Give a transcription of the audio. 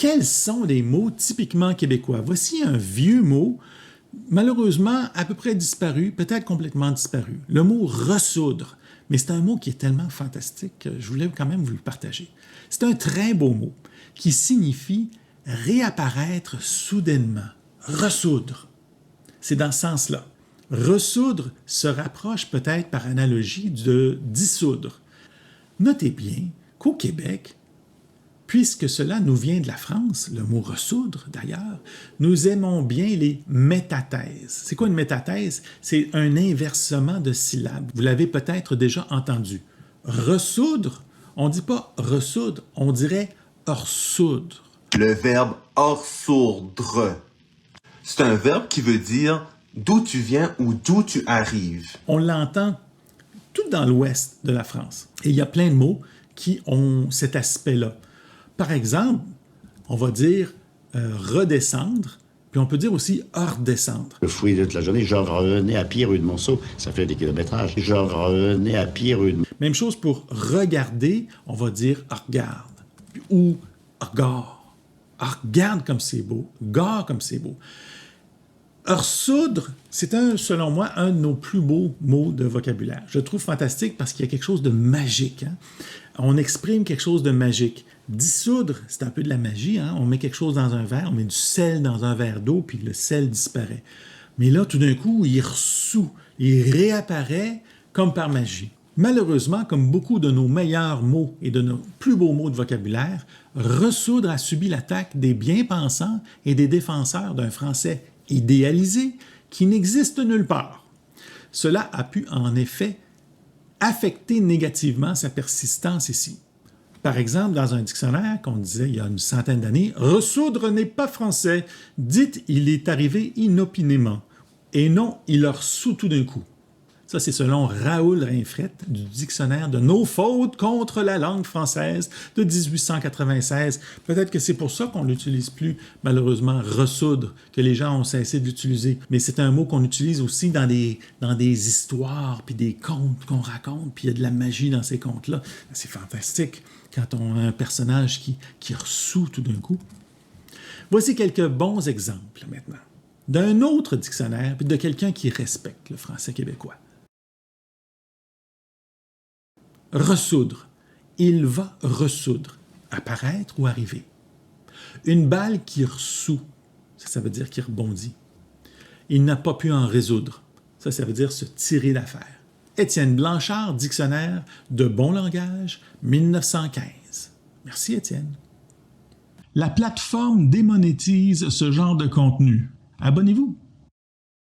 Quels sont les mots typiquement québécois? Voici un vieux mot, malheureusement à peu près disparu, peut-être complètement disparu. Le mot « ressoudre ». Mais c'est un mot qui est tellement fantastique que je voulais quand même vous le partager. C'est un très beau mot qui signifie « réapparaître soudainement »,« ressoudre ». C'est dans ce sens-là. Ressoudre se rapproche peut-être par analogie de dissoudre. Notez bien qu'au Québec, puisque cela nous vient de la France, le mot ressoudre d'ailleurs, nous aimons bien les métathèses. C'est quoi une métathèse? C'est un inversement de syllabes. Vous l'avez peut-être déjà entendu. Ressoudre, on ne dit pas ressoudre, on dirait orsoudre. Le verbe orsoudre, c'est un verbe qui veut dire d'où tu viens ou d'où tu arrives. On l'entend tout dans l'ouest de la France. Et il y a plein de mots qui ont cet aspect-là. Par exemple, on va dire redescendre, puis on peut dire aussi redescendre. Je fouillais toute la journée, je revenais à pied rue de Monceau, ça fait des kilométrages. Je revenais à pied rue de... Même chose pour regarder, on va dire regarde, ou regard. Regarde comme c'est beau, gare comme c'est beau. Ressoudre, c'est selon moi, un de nos plus beaux mots de vocabulaire. Je le trouve fantastique parce qu'il y a quelque chose de magique. Hein? On exprime quelque chose de magique. Dissoudre, c'est un peu de la magie. Hein? On met quelque chose dans un verre, on met du sel dans un verre d'eau, puis le sel disparaît. Mais là, tout d'un coup, il ressout, il réapparaît comme par magie. Malheureusement, comme beaucoup de nos meilleurs mots et de nos plus beaux mots de vocabulaire, ressoudre a subi l'attaque des bien-pensants et des défenseurs d'un français idéalisé qui n'existe nulle part. Cela a pu en effet affecter négativement sa persistance ici. Par exemple, dans un dictionnaire qu'on disait il y a une centaine d'années, « ressoudre n'est pas français, dites il est arrivé inopinément, et non il ressout tout d'un coup ». Ça, c'est selon Raoul Rinfret du dictionnaire de nos fautes contre la langue française de 1896. Peut-être que c'est pour ça qu'on n'utilise plus, malheureusement, ressoudre, que les gens ont cessé de l'utiliser. Mais c'est un mot qu'on utilise aussi dans des histoires, puis des contes qu'on raconte, puis il y a de la magie dans ces contes-là. C'est fantastique quand on a un personnage qui ressout tout d'un coup. Voici quelques bons exemples maintenant d'un autre dictionnaire, puis de quelqu'un qui respecte le français québécois. Ressoudre. Il va ressoudre. Apparaître ou arriver. Une balle qui ressout. Ça veut dire qu'il rebondit. Il n'a pas pu en résoudre. Ça veut dire se tirer d'affaire. Étienne Blanchard, dictionnaire de bon langage, 1915. Merci, Étienne. La plateforme démonétise ce genre de contenu. Abonnez-vous.